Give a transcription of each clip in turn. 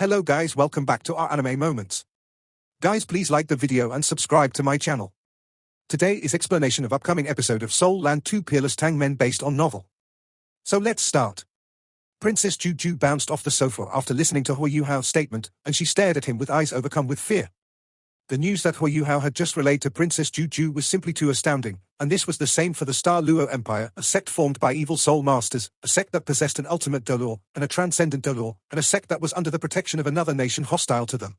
Hello guys, welcome back to our anime moments. Guys, please like the video and subscribe to my channel. Today is explanation of upcoming episode of Soul Land 2 Peerless Tang Men based on novel. So let's start. Princess Juju bounced off the sofa after listening to Hua Yuhao's statement, and she stared at him with eyes overcome with fear. The news that Hua Yuhao had just relayed to Princess Juju was simply too astounding, and this was the same for the Star Luo Empire, a sect formed by evil soul masters, a sect that possessed an ultimate dolor, and a transcendent dolor, and a sect that was under the protection of another nation hostile to them.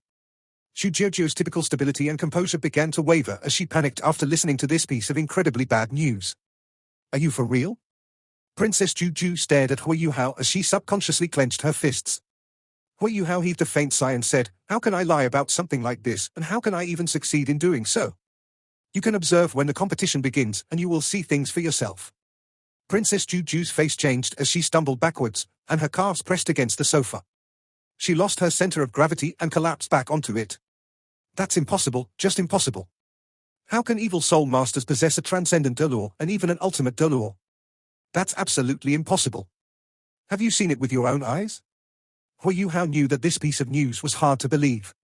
Shujiojo's typical stability and composure began to waver as she panicked after listening to this piece of incredibly bad news. Are you for real? Princess Juju stared at Hua Yuhao as she subconsciously clenched her fists. Hua Yuhao heaved a faint sigh and said, "How can I lie about something like this, and how can I even succeed in doing so? You can observe when the competition begins, and you will see things for yourself." Princess Juju's face changed as she stumbled backwards, and her calves pressed against the sofa. She lost her center of gravity and collapsed back onto it. That's impossible, just impossible. How can evil soul masters possess a transcendent dolor and even an ultimate dolor? That's absolutely impossible. Have you seen it with your own eyes? Hua Yuhao knew that this piece of news was hard to believe.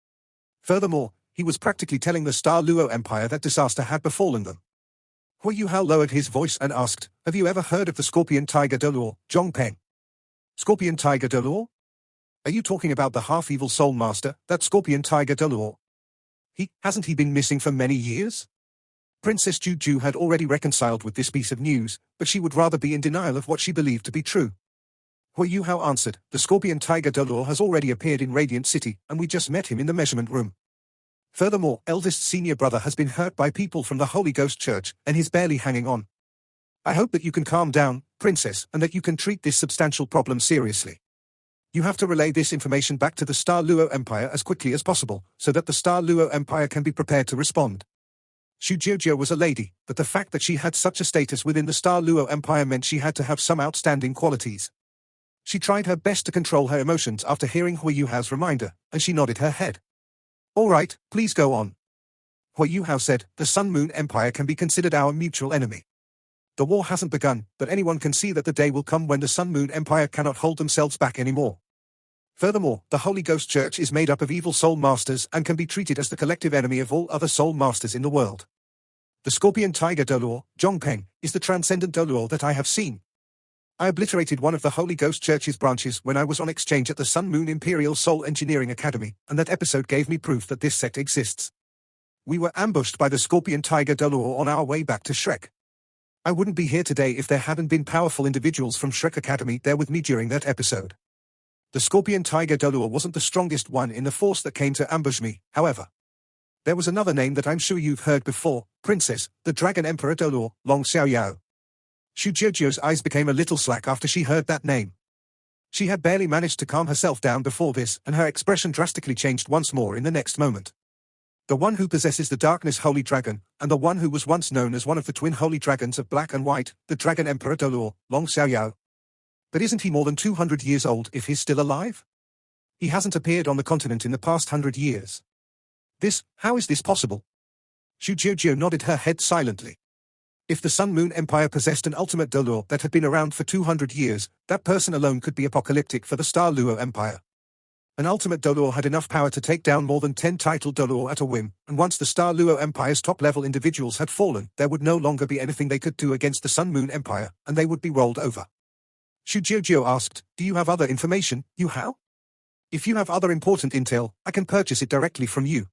Furthermore, he was practically telling the Star Luo Empire that disaster had befallen them. Hua Yuhao lowered his voice and asked, "Have you ever heard of the Scorpion Tiger Dolor, Zhongpeng?" Scorpion Tiger Dolor? Are you talking about the half-evil soul master, that Scorpion Tiger Dolor? Hasn't he been missing for many years? Princess Juju had already reconciled with this piece of news, but she would rather be in denial of what she believed to be true. Hua Yuhao answered, "The Scorpion Tiger Dolor has already appeared in Radiant City, and we just met him in the measurement room. Furthermore, eldest senior brother has been hurt by people from the Holy Ghost Church, and he's barely hanging on. I hope that you can calm down, Princess, and that you can treat this substantial problem seriously. You have to relay this information back to the Star Luo Empire as quickly as possible, so that the Star Luo Empire can be prepared to respond." Shujiojo was a lady, but the fact that she had such a status within the Star Luo Empire meant she had to have some outstanding qualities. She tried her best to control her emotions after hearing Hua Yuhao's reminder, and she nodded her head. "All right, please go on." Hua Yuhao said, "The Sun Moon Empire can be considered our mutual enemy. The war hasn't begun, but anyone can see that the day will come when the Sun Moon Empire cannot hold themselves back anymore. Furthermore, the Holy Ghost Church is made up of evil soul masters and can be treated as the collective enemy of all other soul masters in the world. The Scorpion Tiger Dolor, Zhongpeng, is the transcendent dolor that I have seen. I obliterated one of the Holy Ghost Church's branches when I was on exchange at the Sun Moon Imperial Soul Engineering Academy, and that episode gave me proof that this sect exists. We were ambushed by the Scorpion Tiger Dolor on our way back to Shrek. I wouldn't be here today if there hadn't been powerful individuals from Shrek Academy there with me during that episode. The Scorpion Tiger Dolor wasn't the strongest one in the force that came to ambush me, however. There was another name that I'm sure you've heard before, Princess, the Dragon Emperor Dolor, Long Xiaoyao." Shujiojo's eyes became a little slack after she heard that name. She had barely managed to calm herself down before this, and her expression drastically changed once more in the next moment. "The one who possesses the Darkness Holy Dragon, and the one who was once known as one of the twin holy dragons of Black and White, the Dragon Emperor Dolor, Long Xiaoyao. But isn't he more than 200 years old if he's still alive? He hasn't appeared on the continent in the past 100 years. How is this possible?" Shujiojo nodded her head silently. If the Sun Moon Empire possessed an ultimate dolor that had been around for 200 years, that person alone could be apocalyptic for the Star Luo Empire. An ultimate dolor had enough power to take down more than 10 title dolor at a whim, and once the Star Luo Empire's top-level individuals had fallen, there would no longer be anything they could do against the Sun Moon Empire, and they would be rolled over. Shujiojo asked, "Do you have other information, Yuhao? If you have other important intel, I can purchase it directly from you.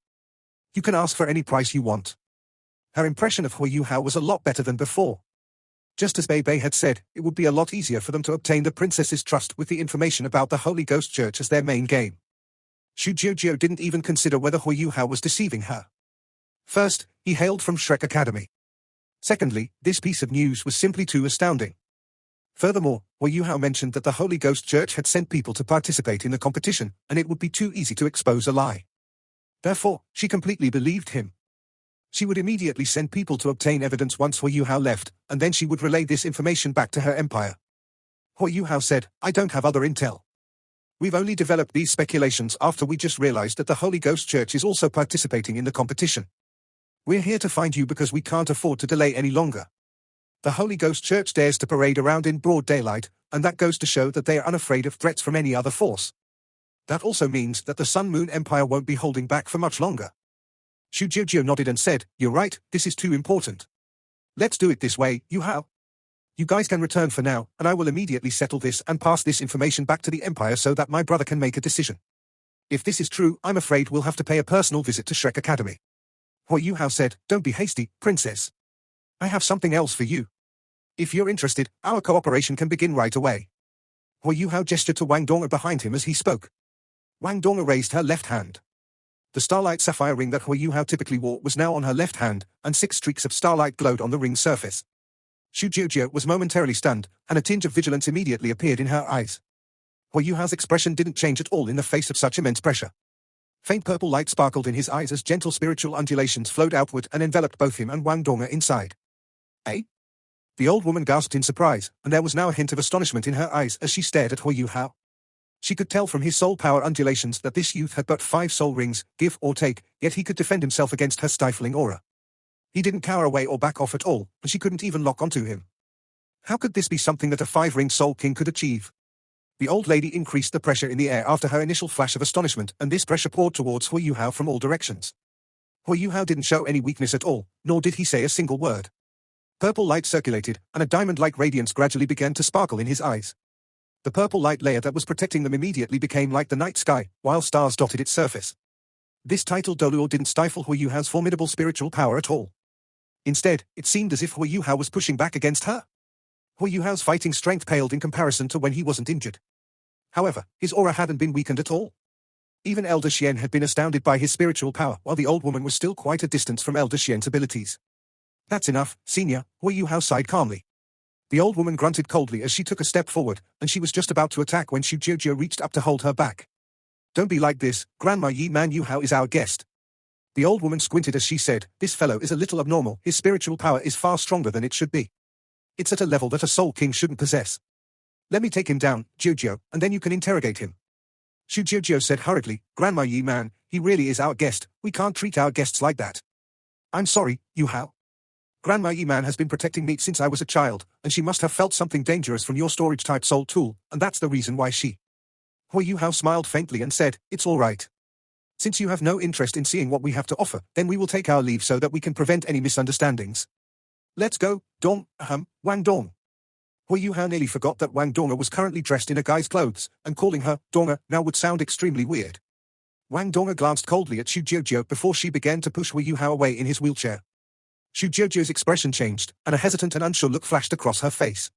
You can ask for any price you want." Her impression of Hua Yuhao was a lot better than before. Just as Bei had said, it would be a lot easier for them to obtain the princess's trust with the information about the Holy Ghost Church as their main game. Shujiojo didn't even consider whether Hua Yuhao was deceiving her. First, he hailed from Shrek Academy. Secondly, this piece of news was simply too astounding. Furthermore, Hua Yuhao mentioned that the Holy Ghost Church had sent people to participate in the competition, and it would be too easy to expose a lie. Therefore, she completely believed him. She would immediately send people to obtain evidence once Hua Yuhao left, and then she would relay this information back to her empire. Hua Yuhao said, "I don't have other intel. We've only developed these speculations after we just realized that the Holy Ghost Church is also participating in the competition. We're here to find you because we can't afford to delay any longer. The Holy Ghost Church dares to parade around in broad daylight, and that goes to show that they are unafraid of threats from any other force. That also means that the Sun Moon Empire won't be holding back for much longer. Xu Jiujiu nodded and said, "You're right, this is too important. Let's do it this way, Yu Hao. You guys can return for now, and I will immediately settle this and pass this information back to the Empire so that my brother can make a decision. If this is true, I'm afraid we'll have to pay a personal visit to Shrek Academy." Hua Yu Hao said, "Don't be hasty, princess. I have something else for you. If you're interested, our cooperation can begin right away." Hua Yu Hao gestured to Wang Dong behind him as he spoke. Wang Dong raised her left hand. The starlight sapphire ring that Hua Yu Hao typically wore was now on her left hand, and 6 streaks of starlight glowed on the ring's surface. Xu Jiujiu was momentarily stunned, and a tinge of vigilance immediately appeared in her eyes. Hua Yu Hao's expression didn't change at all in the face of such immense pressure. Faint purple light sparkled in his eyes as gentle spiritual undulations flowed outward and enveloped both him and Wang Dong inside. "Eh?" The old woman gasped in surprise, and there was now a hint of astonishment in her eyes as she stared at Hua Yu Hao. She could tell from his soul power undulations that this youth had but 5 soul rings, give or take, yet he could defend himself against her stifling aura. He didn't cower away or back off at all, and she couldn't even lock onto him. How could this be something that a 5-ringed soul king could achieve? The old lady increased the pressure in the air after her initial flash of astonishment, and this pressure poured towards Hua Yu Hao from all directions. Hua Yu Hao didn't show any weakness at all, nor did he say a single word. Purple light circulated, and a diamond-like radiance gradually began to sparkle in his eyes. The purple light layer that was protecting them immediately became like the night sky, while stars dotted its surface. This title Doluo didn't stifle Hua Yu Hao's formidable spiritual power at all. Instead, it seemed as if Hua Yu Hao was pushing back against her. Hua Yu Hao's fighting strength paled in comparison to when he wasn't injured. However, his aura hadn't been weakened at all. Even Elder Xian had been astounded by his spiritual power, while the old woman was still quite a distance from Elder Xian's abilities. "That's enough, senior," Hua Yu Hao sighed calmly. The old woman grunted coldly as she took a step forward, and she was just about to attack when Xu Jiujiu reached up to hold her back. "Don't be like this, Grandma Yi Man Yu Hao is our guest." The old woman squinted as she said, "This fellow is a little abnormal, his spiritual power is far stronger than it should be. It's at a level that a soul king shouldn't possess. Let me take him down, Jiujiu, and then you can interrogate him." Xu Jiujiu said hurriedly, "Grandma Yi Man, he really is our guest, we can't treat our guests like that." "I'm sorry, Yu Hao. Grandma Yi Man has been protecting me since I was a child, and she must have felt something dangerous from your storage-type soul tool, and that's the reason why she..." Hua Yu Hao smiled faintly and said, "It's all right. Since you have no interest in seeing what we have to offer, then we will take our leave so that we can prevent any misunderstandings. Let's go, Wang Dong." Hua Yu Hao nearly forgot that Wang Dong was currently dressed in a guy's clothes, and calling her Donga now would sound extremely weird. Wang Dong glanced coldly at Xu Jiujiu before she began to push Hua Yu Hao away in his wheelchair. Xu Jiujiu's expression changed, and a hesitant and unsure look flashed across her face.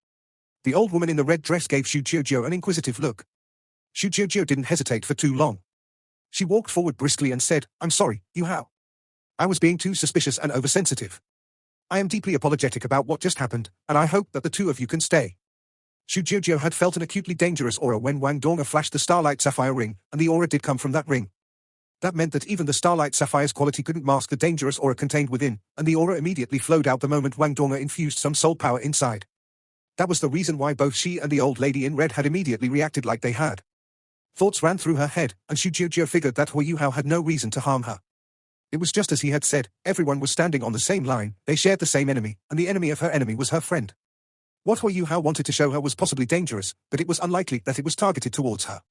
The old woman in the red dress gave Xu Jiujiu an inquisitive look. Xu Jiujiu didn't hesitate for too long. She walked forward briskly and said, "I'm sorry, Yu Hao. I was being too suspicious and oversensitive. I am deeply apologetic about what just happened, and I hope that the two of you can stay." Xu Jiujiu had felt an acutely dangerous aura when Wang Dong flashed the starlight sapphire ring, and the aura did come from that ring. That meant that even the starlight sapphire's quality couldn't mask the dangerous aura contained within, and the aura immediately flowed out the moment Wang Dong infused some soul power inside. That was the reason why both she and the old lady in red had immediately reacted like they had. Thoughts ran through her head, and Xu Jiujiu figured that Hua Yu Hao had no reason to harm her. It was just as he had said, everyone was standing on the same line, they shared the same enemy, and the enemy of her enemy was her friend. What Hua Yu Hao wanted to show her was possibly dangerous, but it was unlikely that it was targeted towards her.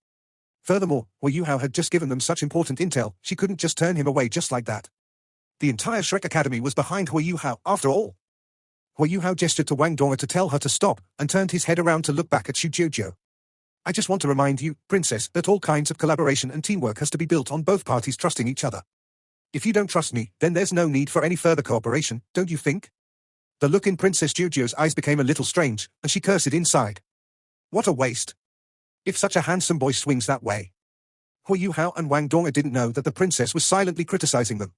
Furthermore, Hua Yu Hao had just given them such important intel, she couldn't just turn him away just like that. The entire Shrek Academy was behind Hua Yu Hao, after all. Hua Yu Hao gestured to Wang Dong to tell her to stop, and turned his head around to look back at Xu Jiujiu. "I just want to remind you, Princess, that all kinds of collaboration and teamwork has to be built on both parties trusting each other. If you don't trust me, then there's no need for any further cooperation, don't you think?" The look in Princess Jiujiu's eyes became a little strange, and she cursed inside. What a waste. If such a handsome boy swings that way. Hua Yu Hao and Wang Dong didn't know that the princess was silently criticizing them.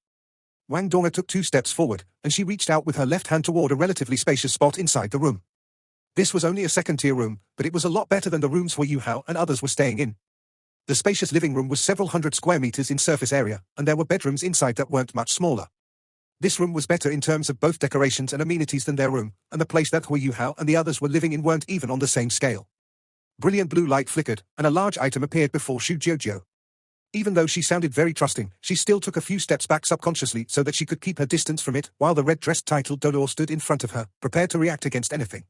Wang Dong took 2 steps forward, and she reached out with her left hand toward a relatively spacious spot inside the room. This was only a second-tier room, but it was a lot better than the rooms Hua Yu Hao and others were staying in. The spacious living room was several hundred square meters in surface area, and there were bedrooms inside that weren't much smaller. This room was better in terms of both decorations and amenities than their room, and the place that Hua Yu Hao and the others were living in weren't even on the same scale. Brilliant blue light flickered, and a large item appeared before Xu Jiujiu. Even though she sounded very trusting, she still took a few steps back subconsciously so that she could keep her distance from it, while the red-dressed titled Dolor stood in front of her, prepared to react against anything.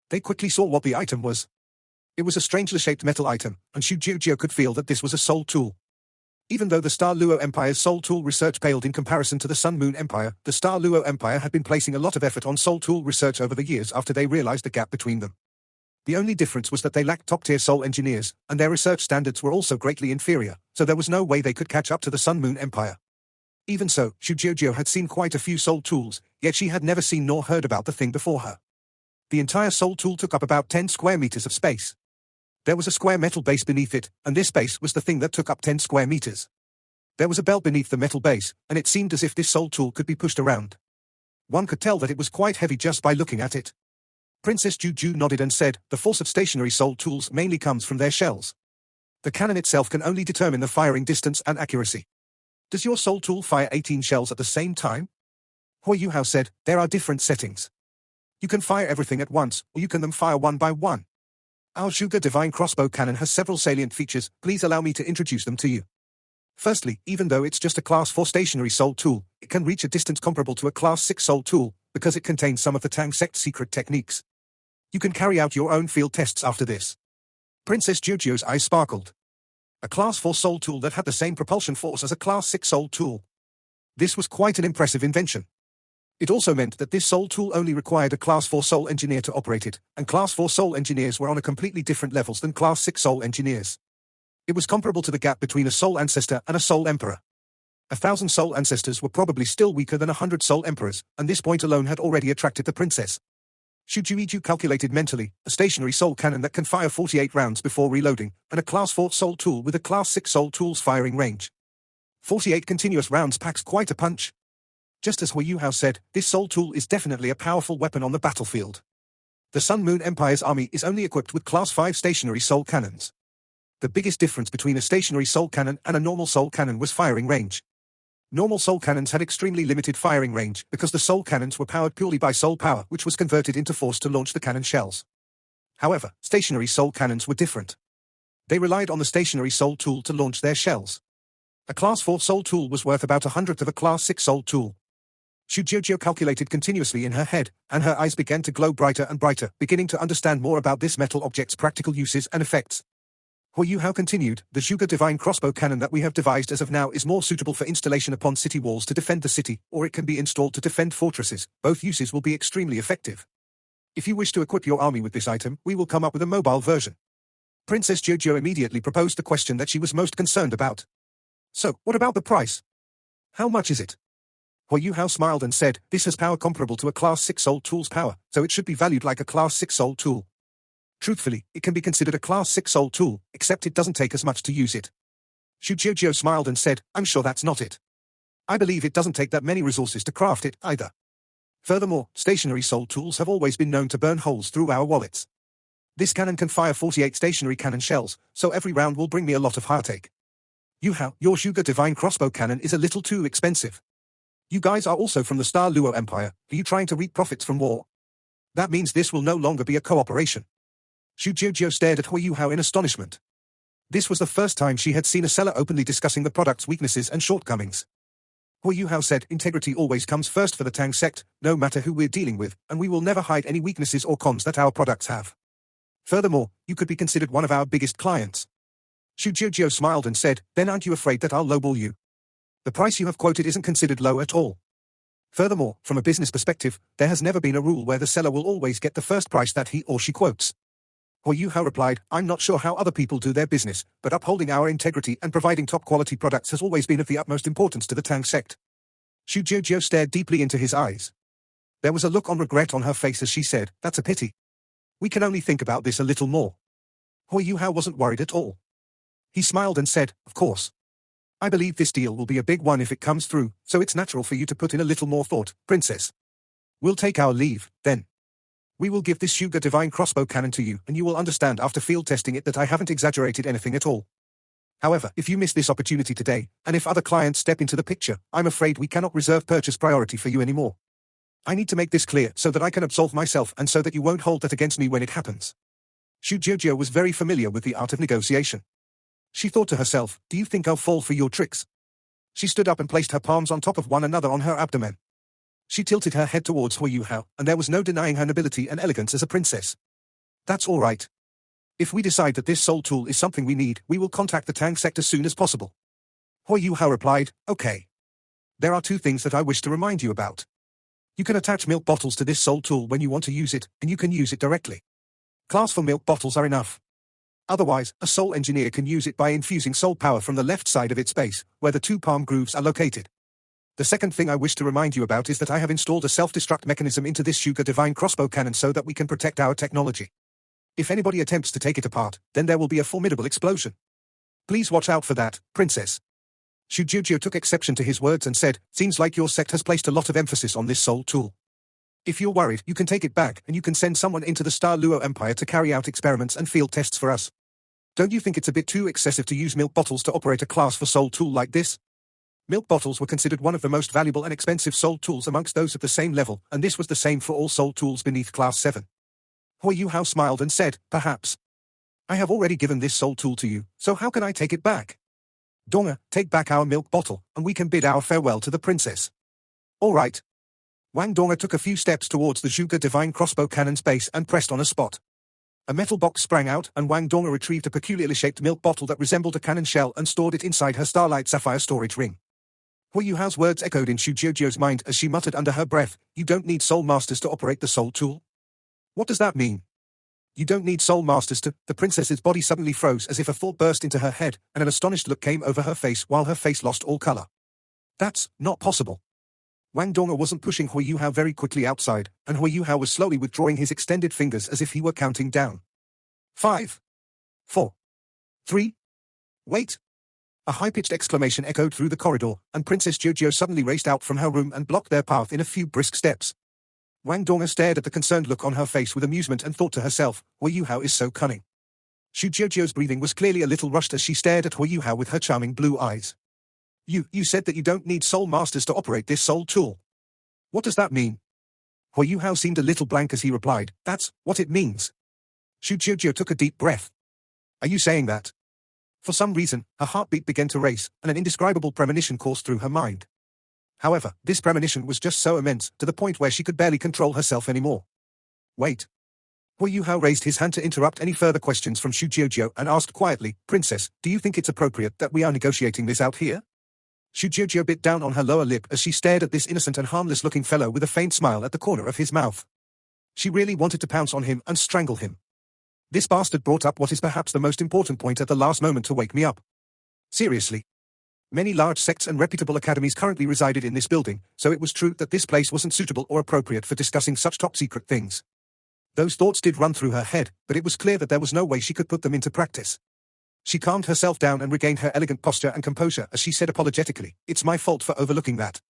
They quickly saw what the item was. It was a strangely shaped metal item, and Xu Jiujiu could feel that this was a soul tool. Even though the Star Luo Empire's soul tool research paled in comparison to the Sun Moon Empire, the Star Luo Empire had been placing a lot of effort on soul tool research over the years after they realized the gap between them. The only difference was that they lacked top-tier soul engineers, and their research standards were also greatly inferior, so there was no way they could catch up to the Sun Moon Empire. Even so, Xu Jiujiu had seen quite a few soul tools, yet she had never seen nor heard about the thing before her. The entire soul tool took up about 10 square meters of space. There was a square metal base beneath it, and this base was the thing that took up 10 square meters. There was a belt beneath the metal base, and it seemed as if this soul tool could be pushed around. One could tell that it was quite heavy just by looking at it. Princess Juju nodded and said, "The force of stationary soul tools mainly comes from their shells. The cannon itself can only determine the firing distance and accuracy." "Does your soul tool fire 18 shells at the same time?" Hui Yuhao said, "There are different settings. You can fire everything at once, or you can them fire one by one. Our Zhuge Divine Crossbow Cannon has several salient features. Please allow me to introduce them to you. Firstly, even though it's just a Class 4 stationary soul tool, it can reach a distance comparable to a Class 6 soul tool, because it contains some of the Tang sect's secret techniques. You can carry out your own field tests after this." Princess Jiujiu's eyes sparkled. A Class 4 soul tool that had the same propulsion force as a Class 6 soul tool. This was quite an impressive invention. It also meant that this soul tool only required a Class 4 soul engineer to operate it, and Class 4 soul engineers were on a completely different levels than Class 6 soul engineers. It was comparable to the gap between a soul ancestor and a soul emperor. 1,000 soul ancestors were probably still weaker than 100 soul emperors, and this point alone had already attracted the princess. Xu Jiujiu calculated mentally, a stationary soul cannon that can fire 48 rounds before reloading, and a Class 4 soul tool with a Class 6 soul tool's firing range. 48 continuous rounds packs quite a punch. Just as Hui Yuhao said, this soul tool is definitely a powerful weapon on the battlefield. The Sun Moon Empire's army is only equipped with Class 5 stationary soul cannons. The biggest difference between a stationary soul cannon and a normal soul cannon was firing range. Normal soul cannons had extremely limited firing range because the soul cannons were powered purely by soul power, which was converted into force to launch the cannon shells. However, stationary soul cannons were different. They relied on the stationary soul tool to launch their shells. A Class 4 soul tool was worth about 1/100th of a Class 6 soul tool. Xu Jiujiu calculated continuously in her head, and her eyes began to glow brighter and brighter, beginning to understand more about this metal object's practical uses and effects. Hui Yuhao continued, "The Zhuge Divine Crossbow Cannon that we have devised as of now is more suitable for installation upon city walls to defend the city, or it can be installed to defend fortresses. Both uses will be extremely effective. If you wish to equip your army with this item, we will come up with a mobile version." Princess Jiujiu immediately proposed the question that she was most concerned about. "So, what about the price? How much is it?" Hui Yuhao smiled and said, "This has power comparable to a Class 6 soul tool's power, so it should be valued like a Class 6 soul tool. Truthfully, it can be considered a Class 6 soul tool, except it doesn't take as much to use it." Xu Jiujiu smiled and said, "I'm sure that's not it. I believe it doesn't take that many resources to craft it, either. Furthermore, stationary soul tools have always been known to burn holes through our wallets. This cannon can fire 48 stationary cannon shells, so every round will bring me a lot of heartache. Yuhao, your Zhuge Divine Crossbow Cannon is a little too expensive. You guys are also from the Star Luo Empire. Are you trying to reap profits from war? That means this will no longer be a cooperation." Xu Jiujiu stared at Hui Yuhao in astonishment. This was the first time she had seen a seller openly discussing the product's weaknesses and shortcomings. Hui Yuhao said, "Integrity always comes first for the Tang sect, no matter who we're dealing with, and we will never hide any weaknesses or cons that our products have. Furthermore, you could be considered one of our biggest clients." Xu Jiujiu smiled and said, "Then aren't you afraid that I'll lowball you? The price you have quoted isn't considered low at all. Furthermore, from a business perspective, there has never been a rule where the seller will always get the first price that he or she quotes." Hui Yuhao replied, "I'm not sure how other people do their business, but upholding our integrity and providing top-quality products has always been of the utmost importance to the Tang sect." Xu Jiujiu stared deeply into his eyes. There was a look of regret on her face as she said, "That's a pity. We can only think about this a little more." Hui Yuhao wasn't worried at all. He smiled and said, "Of course. I believe this deal will be a big one if it comes through, so it's natural for you to put in a little more thought, Princess. We'll take our leave, then. We will give this Zhuge Divine Crossbow Cannon to you, and you will understand after field testing it that I haven't exaggerated anything at all. However, if you miss this opportunity today, and if other clients step into the picture, I'm afraid we cannot reserve purchase priority for you anymore. I need to make this clear so that I can absolve myself and so that you won't hold that against me when it happens." Xu Jiujiu was very familiar with the art of negotiation. She thought to herself, "Do you think I'll fall for your tricks?" She stood up and placed her palms on top of one another on her abdomen. She tilted her head towards Hui Yuhao, and there was no denying her nobility and elegance as a princess. "That's all right. If we decide that this soul tool is something we need, we will contact the Tang sect as soon as possible. Hui Yuhao replied, okay. There are two things that I wish to remind you about. You can attach milk bottles to this soul tool when you want to use it, and you can use it directly. Class 4 milk bottles are enough. Otherwise, a soul engineer can use it by infusing soul power from the left side of its base, where the two palm grooves are located. The second thing I wish to remind you about is that I have installed a self-destruct mechanism into this Shuga divine crossbow cannon so that we can protect our technology. If anybody attempts to take it apart, then there will be a formidable explosion. Please watch out for that, Princess. Shu Jiujio took exception to his words and said, seems like your sect has placed a lot of emphasis on this soul tool. If you're worried, you can take it back and you can send someone into the Star Luo Empire to carry out experiments and field tests for us. Don't you think it's a bit too excessive to use milk bottles to operate a class 4 soul tool like this? Milk bottles were considered one of the most valuable and expensive soul tools amongst those of the same level, and this was the same for all soul tools beneath class 7. Hui Yuhao smiled and said, perhaps. I have already given this soul tool to you, so how can I take it back? Donga, take back our milk bottle, and we can bid our farewell to the princess. All right. Wang Donga took a few steps towards the Zhuge divine crossbow cannon's base and pressed on a spot. A metal box sprang out, and Wang Donga retrieved a peculiarly shaped milk bottle that resembled a cannon shell and stored it inside her starlight sapphire storage ring. Hui Yuhao's words echoed in Shu Jiujio's mind as she muttered under her breath, you don't need soul masters to operate the soul tool? What does that mean? You don't need soul masters to— The princess's body suddenly froze as if a thought burst into her head, and an astonished look came over her face while her face lost all color. That's not possible. Wang Donga wasn't pushing Hui Yuhao very quickly outside, and Hui Yuhao was slowly withdrawing his extended fingers as if he were counting down. 5, 4, 3, wait. A high-pitched exclamation echoed through the corridor, and Princess Jiujio suddenly raced out from her room and blocked their path in a few brisk steps. Wang Donga stared at the concerned look on her face with amusement and thought to herself, Hui Yuhao is so cunning. Shu Jiujio's breathing was clearly a little rushed as she stared at Hui Yuhao with her charming blue eyes. You said that you don't need soul masters to operate this soul tool. What does that mean? Hui Yuhao seemed a little blank as he replied, that's what it means. Shu Jiujio took a deep breath. Are you saying that? For some reason, her heartbeat began to race, and an indescribable premonition coursed through her mind. However, this premonition was just so immense, to the point where she could barely control herself anymore. Wait. Hui Yuhao raised his hand to interrupt any further questions from Shu Jiujio and asked quietly, Princess, do you think it's appropriate that we are negotiating this out here? Shu Jiujio bit down on her lower lip as she stared at this innocent and harmless-looking fellow with a faint smile at the corner of his mouth. She really wanted to pounce on him and strangle him. This bastard brought up what is perhaps the most important point at the last moment to wake me up. Seriously. Many large sects and reputable academies currently resided in this building, so it was true that this place wasn't suitable or appropriate for discussing such top-secret things. Those thoughts did run through her head, but it was clear that there was no way she could put them into practice. She calmed herself down and regained her elegant posture and composure as she said apologetically, it's my fault for overlooking that.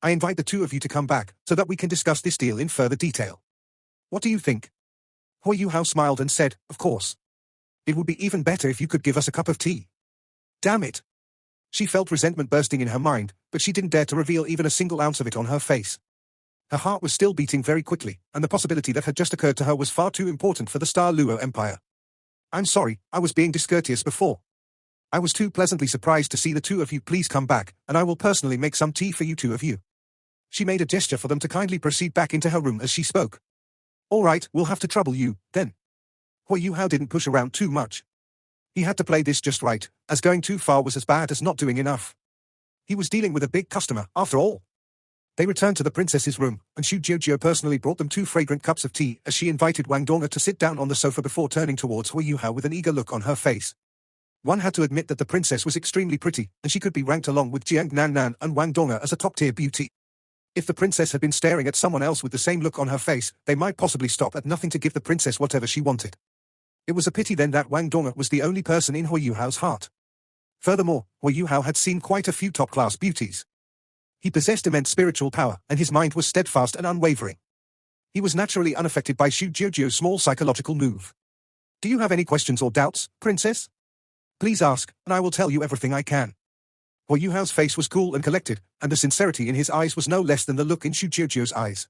I invite the two of you to come back, so that we can discuss this deal in further detail. What do you think? Hui Yuhao smiled and said, of course. It would be even better if you could give us a cup of tea. Damn it. She felt resentment bursting in her mind, but she didn't dare to reveal even a single ounce of it on her face. Her heart was still beating very quickly, and the possibility that had just occurred to her was far too important for the Star Luo Empire. I'm sorry, I was being discourteous before. I was too pleasantly surprised to see the two of you. Please come back, and I will personally make some tea for you two of you. She made a gesture for them to kindly proceed back into her room as she spoke. All right, we'll have to trouble you, then. Hui Yuhao didn't push around too much. He had to play this just right, as going too far was as bad as not doing enough. He was dealing with a big customer, after all. They returned to the princess's room, and Shu Jiujio personally brought them 2 fragrant cups of tea as she invited Wang Donga to sit down on the sofa before turning towards Hui Yuhao with an eager look on her face. One had to admit that the princess was extremely pretty, and she could be ranked along with Jiang Nannan and Wang Donga as a top-tier beauty. If the princess had been staring at someone else with the same look on her face, they might possibly stop at nothing to give the princess whatever she wanted. It was a pity then that Wang Donga was the only person in Hui Yuhao's heart. Furthermore, Hui Yuhao had seen quite a few top-class beauties. He possessed immense spiritual power, and his mind was steadfast and unwavering. He was naturally unaffected by Shu Jiujio's small psychological move. Do you have any questions or doubts, princess? Please ask, and I will tell you everything I can. Hui Yuhao's face was cool and collected, and the sincerity in his eyes was no less than the look in Shu Jiujio's eyes.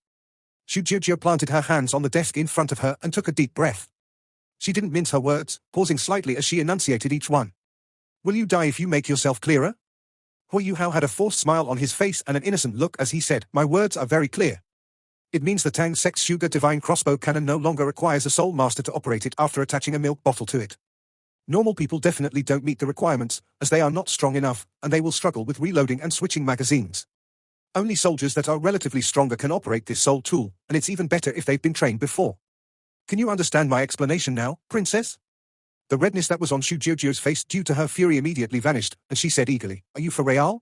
Shu Jiujio planted her hands on the desk in front of her and took a deep breath. She didn't mince her words, pausing slightly as she enunciated each one. Will you die if you make yourself clearer? Hui Yuhao had a forced smile on his face and an innocent look as he said, my words are very clear. It means the Tang sect's Sugar Divine crossbow cannon no longer requires a soul master to operate it after attaching a milk bottle to it. Normal people definitely don't meet the requirements, as they are not strong enough, and they will struggle with reloading and switching magazines. Only soldiers that are relatively stronger can operate this soul tool, and it's even better if they've been trained before. Can you understand my explanation now, princess? The redness that was on Xu Jiujiu's face due to her fury immediately vanished, and she said eagerly, "Are you for real?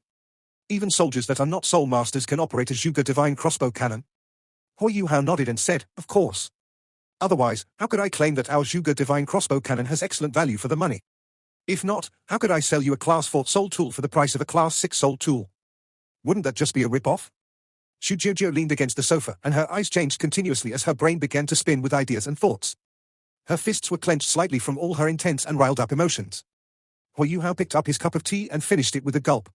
Even soldiers that are not soul masters can operate a Sugar Divine crossbow cannon?" Hou Yuhao nodded and said, "Of course. Otherwise, how could I claim that our Sugar Divine crossbow cannon has excellent value for the money? If not, how could I sell you a Class 4 soul tool for the price of a Class 6 soul tool? Wouldn't that just be a rip-off?" Xu Jiujiu leaned against the sofa, and her eyes changed continuously as her brain began to spin with ideas and thoughts. Her fists were clenched slightly from all her intense and riled-up emotions. Hou Yuhao picked up his cup of tea and finished it with a gulp.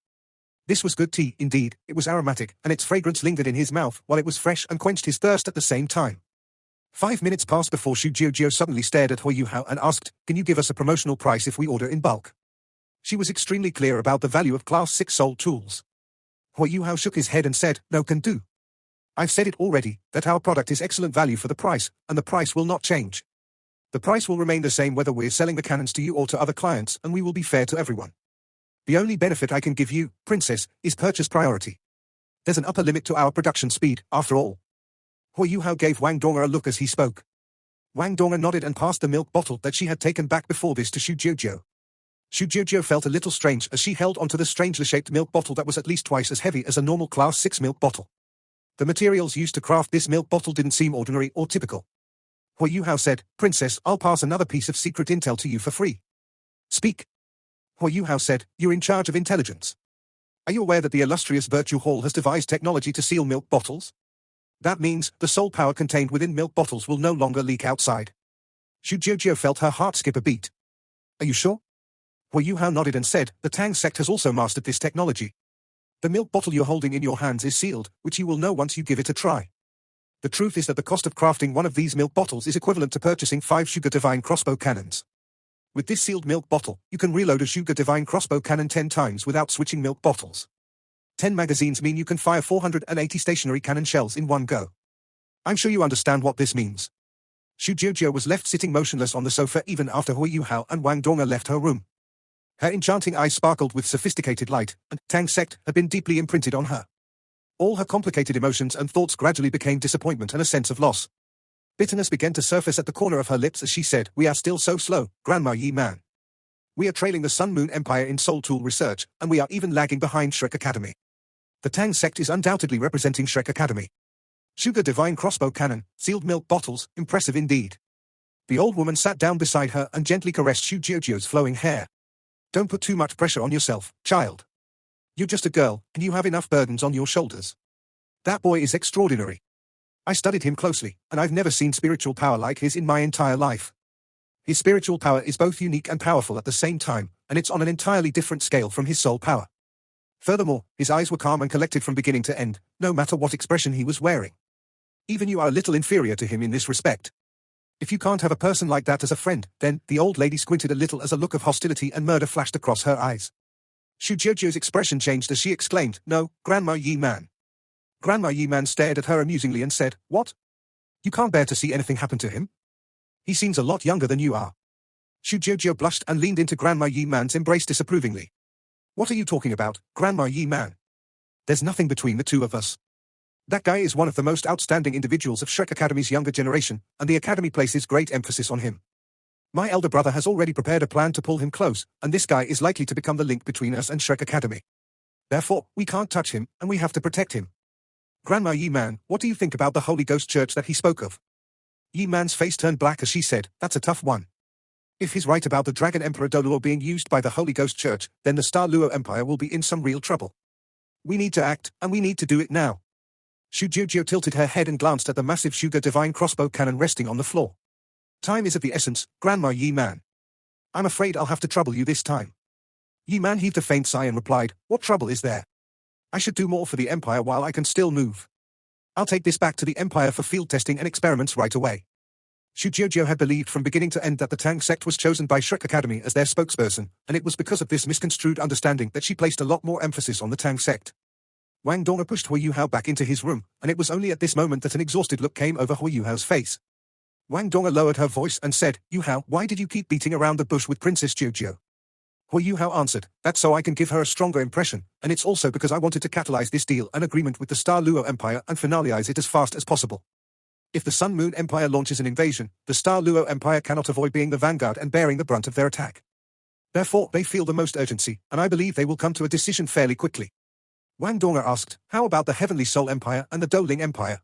This was good tea, indeed. It was aromatic, and its fragrance lingered in his mouth while it was fresh and quenched his thirst at the same time. 5 minutes passed before Xu Jiujiu suddenly stared at Hou Yuhao and asked, "Can you give us a promotional price if we order in bulk?" She was extremely clear about the value of Class 6 soul tools. Hou Yuhao shook his head and said, "No can do. I've said it already, that our product is excellent value for the price, and the price will not change. The price will remain the same whether we're selling the cannons to you or to other clients, and we will be fair to everyone. The only benefit I can give you, princess, is purchase priority. There's an upper limit to our production speed, after all." Hou Yuhao gave Wang Dong'er a look as he spoke. Wang Dong'er nodded and passed the milk bottle that she had taken back before this to Xu Jiujiu. Xu Jiujiu felt a little strange as she held onto the strangely shaped milk bottle that was at least twice as heavy as a normal Class 6 milk bottle. The materials used to craft this milk bottle didn't seem ordinary or typical. Hou Yuhao said, "Princess, I'll pass another piece of secret intel to you for free." "Speak." Hou Yuhao said, "You're in charge of intelligence. Are you aware that the illustrious Virtue Hall has devised technology to seal milk bottles? That means the soul power contained within milk bottles will no longer leak outside." Xu Jiujiu felt her heart skip a beat. "Are you sure?" Hou Yuhao nodded and said, "The Tang sect has also mastered this technology. The milk bottle you're holding in your hands is sealed, which you will know once you give it a try. The truth is that the cost of crafting one of these milk bottles is equivalent to purchasing 5 Sugar Divine crossbow cannons. With this sealed milk bottle, you can reload a Sugar Divine crossbow cannon 10 times without switching milk bottles. 10 magazines mean you can fire 480 stationary cannon shells in one go. I'm sure you understand what this means." Xu Jiujiu was left sitting motionless on the sofa even after Hou Yuhao and Wang Dong'er left her room. Her enchanting eyes sparkled with sophisticated light, and Tang sect had been deeply imprinted on her. All her complicated emotions and thoughts gradually became disappointment and a sense of loss. Bitterness began to surface at the corner of her lips as she said, "We are still so slow, Grandma Yi Man. We are trailing the Sun Moon Empire in soul tool research, and we are even lagging behind Shrek Academy. The Tang sect is undoubtedly representing Shrek Academy. Sugar Divine crossbow cannon, sealed milk bottles, impressive indeed." The old woman sat down beside her and gently caressed Xu Jiujiu's flowing hair. "Don't put too much pressure on yourself, child. You're just a girl, and you have enough burdens on your shoulders. That boy is extraordinary. I studied him closely, and I've never seen spiritual power like his in my entire life. His spiritual power is both unique and powerful at the same time, and it's on an entirely different scale from his soul power. Furthermore, his eyes were calm and collected from beginning to end, no matter what expression he was wearing. Even you are a little inferior to him in this respect. If you can't have a person like that as a friend, then," the old lady squinted a little as a look of hostility and murder flashed across her eyes. Xu Jiujiu's expression changed as she exclaimed, "No, Grandma Yi Man." Grandma Yi Man stared at her amusingly and said, "What? You can't bear to see anything happen to him? He seems a lot younger than you are." Xu Jiujiu blushed and leaned into Grandma Yi Man's embrace disapprovingly. "What are you talking about, Grandma Yi Man? There's nothing between the two of us. That guy is one of the most outstanding individuals of Shrek Academy's younger generation, and the Academy places great emphasis on him. My elder brother has already prepared a plan to pull him close, and this guy is likely to become the link between us and Shrek Academy. Therefore, we can't touch him, and we have to protect him. Grandma Yi Man, what do you think about the Holy Ghost Church that he spoke of?" Yi Man's face turned black as she said, "That's a tough one. If he's right about the Dragon Emperor Doluo being used by the Holy Ghost Church, then the Star Luo Empire will be in some real trouble. We need to act, and we need to do it now." Xu Jiujiu tilted her head and glanced at the massive Sugar Divine crossbow cannon resting on the floor. "Time is of the essence, Grandma Yi Man. I'm afraid I'll have to trouble you this time." Yi Man heaved a faint sigh and replied, "What trouble is there? I should do more for the Empire while I can still move. I'll take this back to the Empire for field testing and experiments right away." Xu Jiujiu had believed from beginning to end that the Tang sect was chosen by Shrek Academy as their spokesperson, and it was because of this misconstrued understanding that she placed a lot more emphasis on the Tang sect. Wang Dong pushed Hu Yuhao back into his room, and it was only at this moment that an exhausted look came over Hu Yuhao's face. Wang Dong lowered her voice and said, "Yuhao, why did you keep beating around the bush with Princess Jojo?" Hu Yuhao answered, "That's so I can give her a stronger impression, and it's also because I wanted to catalyze this deal and agreement with the Star Luo Empire and finalize it as fast as possible. If the Sun Moon Empire launches an invasion, the Star Luo Empire cannot avoid being the vanguard and bearing the brunt of their attack. Therefore, they feel the most urgency, and I believe they will come to a decision fairly quickly." Wang Dong asked, "How about the Heavenly Soul Empire and the Doling Empire?"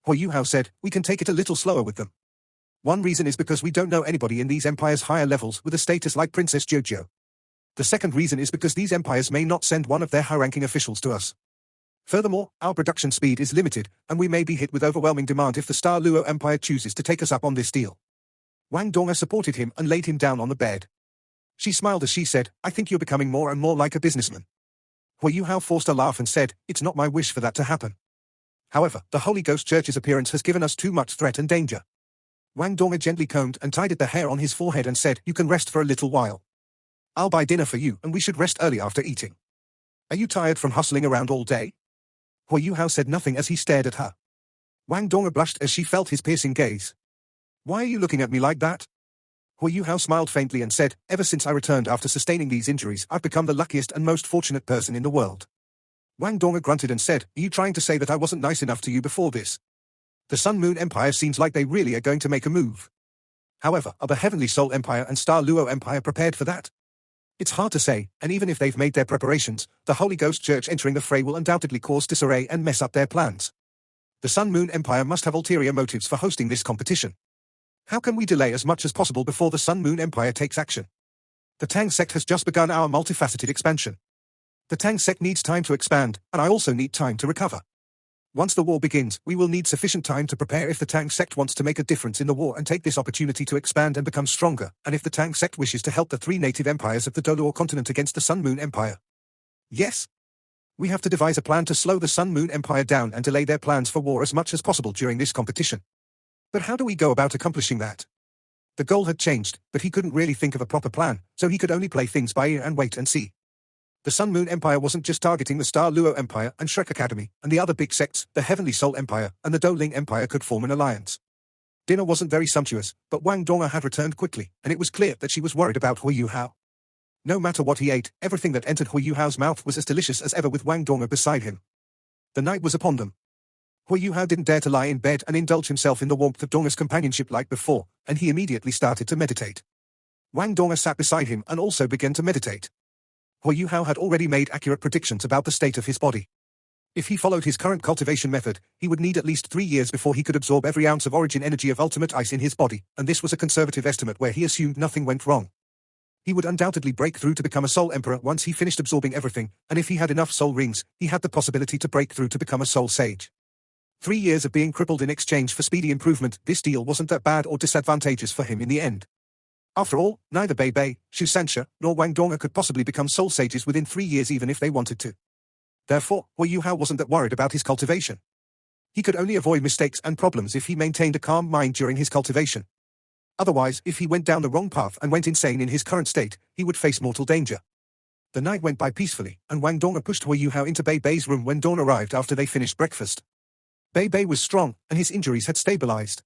Hu Yuhao said, "We can take it a little slower with them. One reason is because we don't know anybody in these empires' higher levels with a status like Princess Jojo. The second reason is because these empires may not send one of their high-ranking officials to us. Furthermore, our production speed is limited, and we may be hit with overwhelming demand if the Star Luo Empire chooses to take us up on this deal." Wang Dong supported him and laid him down on the bed. She smiled as she said, "I think you're becoming more and more like a businessman." Hu Yuhao forced a laugh and said, "It's not my wish for that to happen. However, the Holy Ghost Church's appearance has given us too much threat and danger." Wang Dong gently combed and tidied the hair on his forehead and said, "You can rest for a little while. I'll buy dinner for you, and we should rest early after eating. Are you tired from hustling around all day?" Hu Yuhao said nothing as he stared at her. Wang Dong blushed as she felt his piercing gaze. "Why are you looking at me like that?" Hu Yuhao smiled faintly and said, "Ever since I returned after sustaining these injuries, I've become the luckiest and most fortunate person in the world." Wang Dong grunted and said, "Are you trying to say that I wasn't nice enough to you before this? The Sun Moon Empire seems like they really are going to make a move. However, are the Heavenly Soul Empire and Star Luo Empire prepared for that? It's hard to say, and even if they've made their preparations, the Holy Ghost Church entering the fray will undoubtedly cause disarray and mess up their plans. The Sun Moon Empire must have ulterior motives for hosting this competition. How can we delay as much as possible before the Sun Moon Empire takes action? The Tang sect has just begun our multifaceted expansion. The Tang sect needs time to expand, and I also need time to recover. Once the war begins, we will need sufficient time to prepare if the Tang sect wants to make a difference in the war and take this opportunity to expand and become stronger, and if the Tang sect wishes to help the three native empires of the Doluo continent against the Sun Moon Empire. Yes. We have to devise a plan to slow the Sun Moon Empire down and delay their plans for war as much as possible during this competition. But how do we go about accomplishing that?" The goal had changed, but he couldn't really think of a proper plan, so he could only play things by ear and wait and see. The Sun Moon Empire wasn't just targeting the Star Luo Empire and Shrek Academy, and the other big sects, the Heavenly Soul Empire, and the Doling Empire could form an alliance. Dinner wasn't very sumptuous, but Wang Dong had returned quickly, and it was clear that she was worried about Hu Yuhao. No matter what he ate, everything that entered Hu Yuhao's mouth was as delicious as ever with Wang Dong beside him. The night was upon them. Hu Yuhao didn't dare to lie in bed and indulge himself in the warmth of Dong's companionship like before, and he immediately started to meditate. Wang Dong sat beside him and also began to meditate. Hu Yuhao had already made accurate predictions about the state of his body. If he followed his current cultivation method, he would need at least 3 years before he could absorb every ounce of origin energy of ultimate ice in his body, and this was a conservative estimate where he assumed nothing went wrong. He would undoubtedly break through to become a Soul Emperor once he finished absorbing everything, and if he had enough soul rings, he had the possibility to break through to become a Soul Sage. 3 years of being crippled in exchange for speedy improvement, this deal wasn't that bad or disadvantageous for him in the end. After all, neither Bei Bei, Shu Sanxia, nor Wang Dong could possibly become Soul Sages within 3 years even if they wanted to. Therefore, Hu Yuhao wasn't that worried about his cultivation. He could only avoid mistakes and problems if he maintained a calm mind during his cultivation. Otherwise, if he went down the wrong path and went insane in his current state, he would face mortal danger. The night went by peacefully, and Wang Dong pushed Hu Yuhao into Bei Bei's room when dawn arrived after they finished breakfast. Bei Bei was strong, and his injuries had stabilized.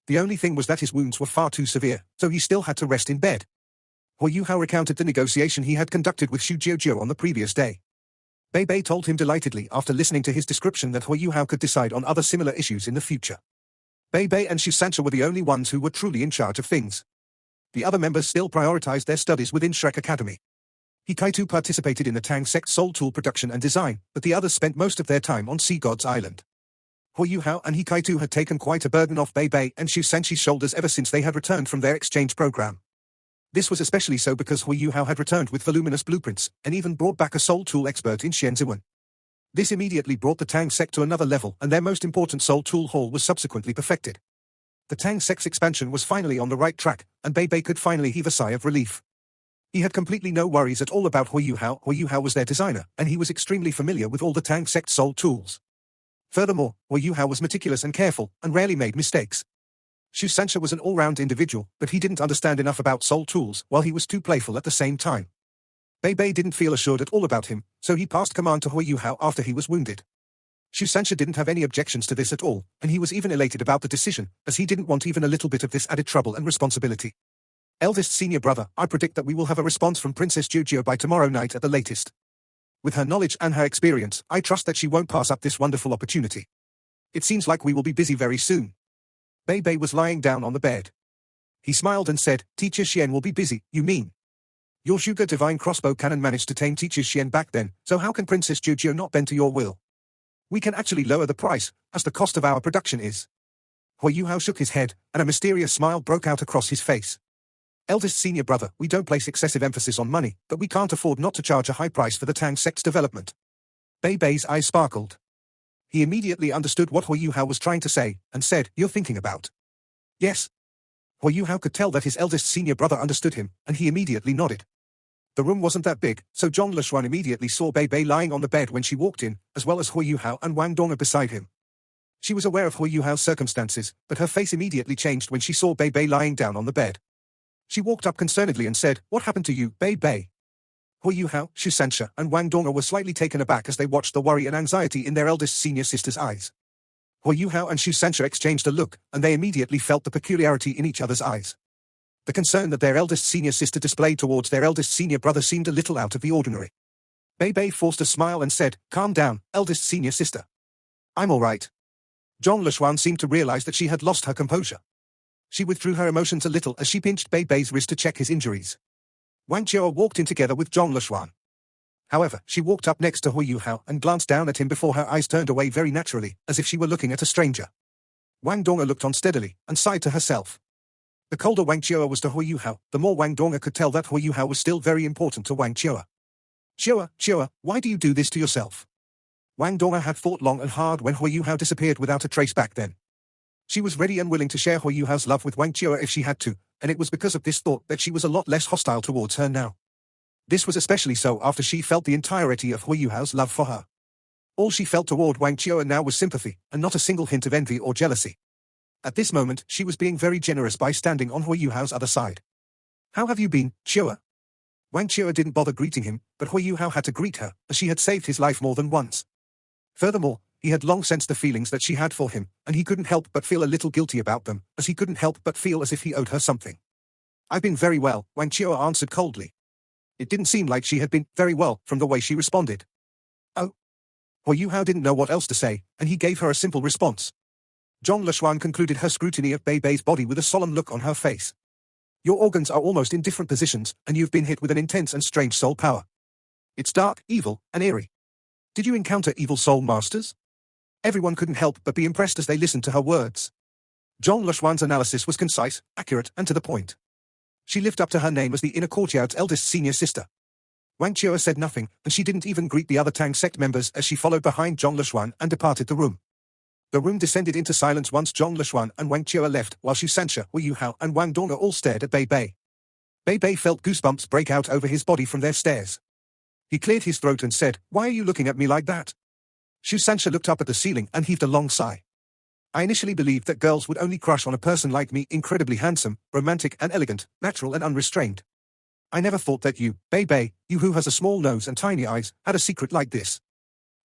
The only thing was that his wounds were far too severe, so he still had to rest in bed. Hu Yuhao recounted the negotiation he had conducted with Xu Jiujiu on the previous day. Bei Bei told him delightedly after listening to his description that Hu Yuhao could decide on other similar issues in the future. Bei Bei and Shu Sanxia were the only ones who were truly in charge of things. The other members still prioritized their studies within Shrek Academy. Hikaitu participated in the Tang sect soul tool production and design, but the others spent most of their time on Sea God's Island. Hu Yuhao and Hikaitu had taken quite a burden off Bei Bei and Shu Sanxia's shoulders ever since they had returned from their exchange program. This was especially so because Hu Yuhao had returned with voluminous blueprints, and even brought back a soul tool expert in Xianziwen. This immediately brought the Tang sect to another level, and their most important soul tool hall was subsequently perfected. The Tang sect's expansion was finally on the right track, and Bei Bei could finally heave a sigh of relief. He had completely no worries at all about Hu Yuhao. Hu Yuhao was their designer, and he was extremely familiar with all the Tang sect soul tools. Furthermore, Hu Yuhao was meticulous and careful, and rarely made mistakes. Shu Sanxia was an all-round individual, but he didn't understand enough about soul tools, while he was too playful at the same time. Bei Bei didn't feel assured at all about him, so he passed command to Hui Yuhao after he was wounded. Xu Sanxia didn't have any objections to this at all, and he was even elated about the decision, as he didn't want even a little bit of this added trouble and responsibility. Eldest senior brother, I predict that we will have a response from Princess Jiujiu by tomorrow night at the latest. With her knowledge and her experience, I trust that she won't pass up this wonderful opportunity. It seems like we will be busy very soon. Bei Bei was lying down on the bed. He smiled and said, Teacher Xian will be busy, you mean? Your Zhuge divine crossbow cannon managed to tame Teacher Xian back then, so how can Princess Jiujiu not bend to your will? We can actually lower the price, as the cost of our production is. Hui Yuhao shook his head, and a mysterious smile broke out across his face. Eldest senior brother, we don't place excessive emphasis on money, but we can't afford not to charge a high price for the Tang sect's development. Bei Bei's eyes sparkled. He immediately understood what Hui Yuhao was trying to say, and said, You're thinking about. Yes. Hui Yuhao could tell that his eldest senior brother understood him, and he immediately nodded. The room wasn't that big, so Zhong Leshuan immediately saw Bei Bei lying on the bed when she walked in, as well as Hui Yuhao and Wang Dong'er beside him. She was aware of Hui Yuhao's circumstances, but her face immediately changed when she saw Bei Bei lying down on the bed. She walked up concernedly and said, What happened to you, Bei Bei? Hui Yuhao, Xu Sanxia, and Wang Dong'er were slightly taken aback as they watched the worry and anxiety in their eldest senior sister's eyes. Hui Yuhao and Xu Sanxia exchanged a look, and they immediately felt the peculiarity in each other's eyes. The concern that their eldest senior sister displayed towards their eldest senior brother seemed a little out of the ordinary. Bei Bei forced a smile and said, Calm down, eldest senior sister. I'm all right. Zhong Leshuan seemed to realize that she had lost her composure. She withdrew her emotions a little as she pinched Bei Bei's wrist to check his injuries. Wang Jiao walked in together with Zhong Leshuan. However, she walked up next to Hui Yuhao and glanced down at him before her eyes turned away very naturally, as if she were looking at a stranger. Wang Dong'er looked on steadily, and sighed to herself. The colder Wang Jiao was to Hui Yuhao, the more Wang Dong'er could tell that Hui Yuhao was still very important to Wang Jiao. Jiao, why do you do this to yourself? Wang Dong'er had thought long and hard when Hui Yuhao disappeared without a trace back then. She was ready and willing to share Hui Yuhao's love with Wang Jiao if she had to, and it was because of this thought that she was a lot less hostile towards her now. This was especially so after she felt the entirety of Hui Yuhao's love for her. All she felt toward Wang Jiao now was sympathy, and not a single hint of envy or jealousy. At this moment, she was being very generous by standing on Hui Yuhao's other side. How have you been, Jiao? Wang Jiao didn't bother greeting him, but Hui Yuhao had to greet her, as she had saved his life more than once. Furthermore, he had long sensed the feelings that she had for him, and he couldn't help but feel a little guilty about them, as he couldn't help but feel as if he owed her something. I've been very well, Wang Jiao answered coldly. It didn't seem like she had been very well from the way she responded. Oh. Hui Yuhao didn't know what else to say, and he gave her a simple response. Zhong Leshuan concluded her scrutiny of Bei Bei's body with a solemn look on her face. Your organs are almost in different positions, and you've been hit with an intense and strange soul power. It's dark, evil, and eerie. Did you encounter evil soul masters? Everyone couldn't help but be impressed as they listened to her words. Zhong Leshuan's analysis was concise, accurate, and to the point. She lived up to her name as the inner courtyard's eldest senior sister. Wang Jiao said nothing, and she didn't even greet the other Tang sect members as she followed behind Zhong Leshuan and departed the room. The room descended into silence once Zhong Leshuan and Wang Jiao left, while Xu Sanxia, Hui Yuhao, and Wang Dong'er all stared at Bei Bei. Bei Bei felt goosebumps break out over his body from their stares. He cleared his throat and said, Why are you looking at me like that? Xu Sanxia looked up at the ceiling and heaved a long sigh. I initially believed that girls would only crush on a person like me, incredibly handsome, romantic and elegant, natural and unrestrained. I never thought that you, Bei Bei, you who has a small nose and tiny eyes, had a secret like this.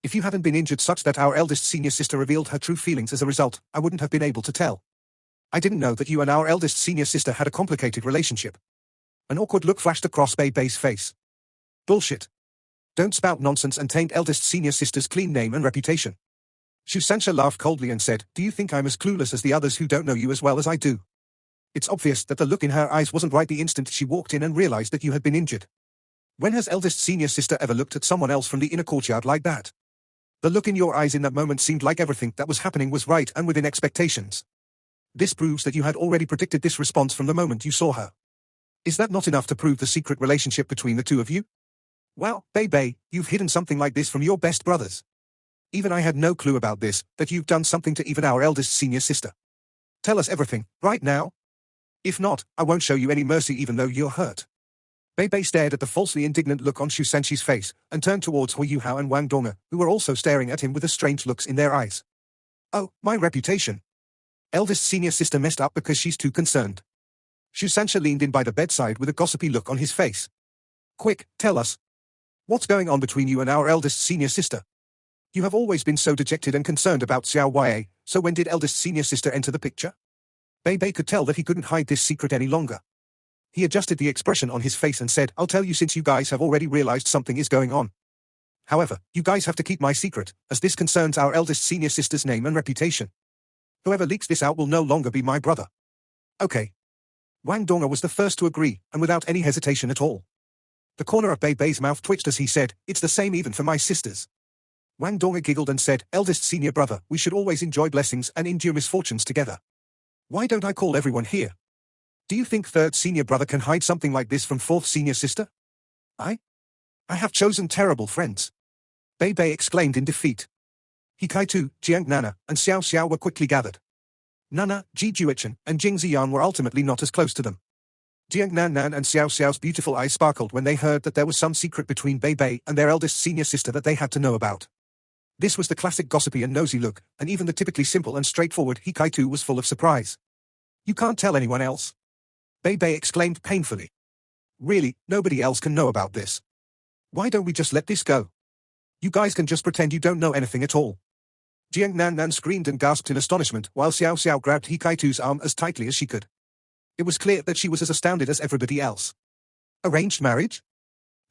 If you hadn't been injured such that our eldest senior sister revealed her true feelings as a result, I wouldn't have been able to tell. I didn't know that you and our eldest senior sister had a complicated relationship. An awkward look flashed across Bei Bei's face. Bullshit. Don't spout nonsense and taint eldest senior sister's clean name and reputation. Xu Sanxia laughed coldly and said, Do you think I'm as clueless as the others who don't know you as well as I do? It's obvious that the look in her eyes wasn't right the instant she walked in and realized that you had been injured. When has eldest senior sister ever looked at someone else from the inner courtyard like that? The look in your eyes in that moment seemed like everything that was happening was right and within expectations. This proves that you had already predicted this response from the moment you saw her. Is that not enough to prove the secret relationship between the two of you? Well, Bei Bei, you've hidden something like this from your best brothers. Even I had no clue about this, that you've done something to even our eldest senior sister. Tell us everything, right now. If not, I won't show you any mercy even though you're hurt. Bei Bei stared at the falsely indignant look on Xu Sanxi's face, and turned towards Hui Yuhao and Wang Dong'er, who were also staring at him with strange looks in their eyes. Oh, my reputation. Eldest senior sister messed up because she's too concerned. Xu Sanxia leaned in by the bedside with a gossipy look on his face. Quick, tell us. What's going on between you and our eldest senior sister? You have always been so dejected and concerned about Xiao Ya, so when did eldest senior sister enter the picture? Bei Bei could tell that he couldn't hide this secret any longer. He adjusted the expression on his face and said, I'll tell you since you guys have already realized something is going on. However, you guys have to keep my secret, as this concerns our eldest senior sister's name and reputation. Whoever leaks this out will no longer be my brother. Okay. Wang Donga was the first to agree, and without any hesitation at all. The corner of Bei Bei's mouth twitched as he said, it's the same even for my sisters. Wang Donga giggled and said, eldest senior brother, we should always enjoy blessings and endure misfortunes together. Why don't I call everyone here? Do you think third senior brother can hide something like this from fourth senior sister? I have chosen terrible friends. Bei Bei exclaimed in defeat. He Kai-tu, Jiang Nana, and Xiao Xiao were quickly gathered. Nana, Ji Juechen, and Jing Ziyan were ultimately not as close to them. Jiang Nan and Xiao Xiao's beautiful eyes sparkled when they heard that there was some secret between Bei Bei and their eldest senior sister that they had to know about. This was the classic gossipy and nosy look, and even the typically simple and straightforward He Kai-tu was full of surprise. You can't tell anyone else? Bei Bei exclaimed painfully. Really, nobody else can know about this. Why don't we just let this go? You guys can just pretend you don't know anything at all. Jiang Nan screamed and gasped in astonishment while Xiao Xiao grabbed He Kai-tu's arm as tightly as she could. It was clear that she was as astounded as everybody else. Arranged marriage?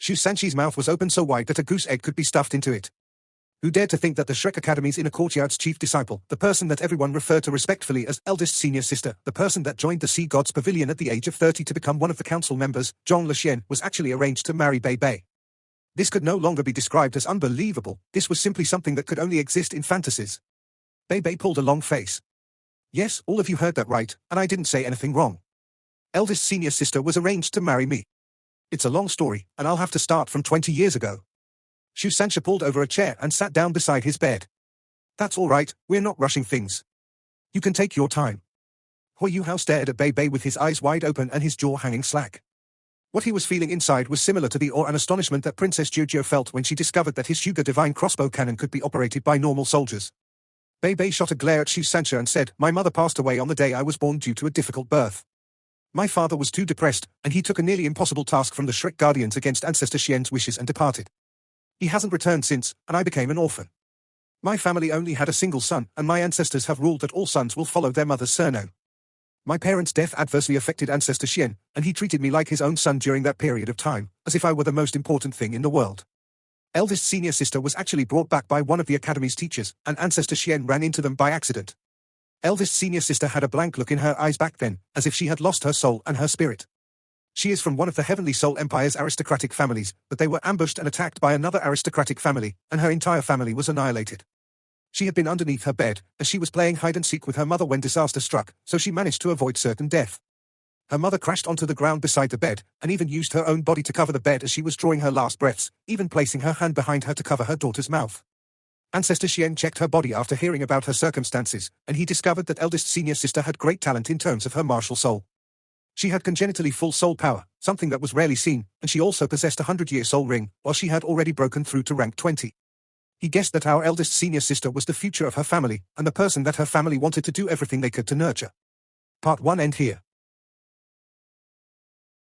Xu Sanqi's mouth was open so wide that a goose egg could be stuffed into it. Who dared to think that the Shrek Academy's inner courtyard's chief disciple, the person that everyone referred to respectfully as eldest senior sister, the person that joined the Sea God's Pavilion at the age of 30 to become one of the council members, Zhong Lixian, was actually arranged to marry Bei Bei? This could no longer be described as unbelievable, this was simply something that could only exist in fantasies. Bei Bei pulled a long face. Yes, all of you heard that right, and I didn't say anything wrong. Eldest senior sister was arranged to marry me. It's a long story, and I'll have to start from 20 years ago. Xu Sanxia pulled over a chair and sat down beside his bed. That's all right, we're not rushing things. You can take your time. Hui Yuhao stared at Bei Bei with his eyes wide open and his jaw hanging slack. What he was feeling inside was similar to the awe and astonishment that Princess Jojo felt when she discovered that his Hyuga divine crossbow cannon could be operated by normal soldiers. Bei Bei shot a glare at Xu Sanxia and said, My mother passed away on the day I was born due to a difficult birth. My father was too depressed, and he took a nearly impossible task from the Shrek Guardians against Ancestor Xian's wishes and departed. He hasn't returned since, and I became an orphan. My family only had a single son, and my ancestors have ruled that all sons will follow their mother's surname. My parents' death adversely affected Ancestor Xian, and he treated me like his own son during that period of time, as if I were the most important thing in the world. Eldest senior sister was actually brought back by one of the academy's teachers, and Ancestor Xian ran into them by accident. Eldest senior sister had a blank look in her eyes back then, as if she had lost her soul and her spirit. She is from one of the Heavenly Soul Empire's aristocratic families, but they were ambushed and attacked by another aristocratic family, and her entire family was annihilated. She had been underneath her bed, as she was playing hide-and-seek with her mother when disaster struck, so she managed to avoid certain death. Her mother crashed onto the ground beside the bed, and even used her own body to cover the bed as she was drawing her last breaths, even placing her hand behind her to cover her daughter's mouth. Ancestor Xian checked her body after hearing about her circumstances, and he discovered that eldest senior sister had great talent in terms of her martial soul. She had congenitally full soul power, something that was rarely seen, and she also possessed a 100-year soul ring, while she had already broken through to rank 20. He guessed that our eldest senior sister was the future of her family, and the person that her family wanted to do everything they could to nurture. Part 1 end here.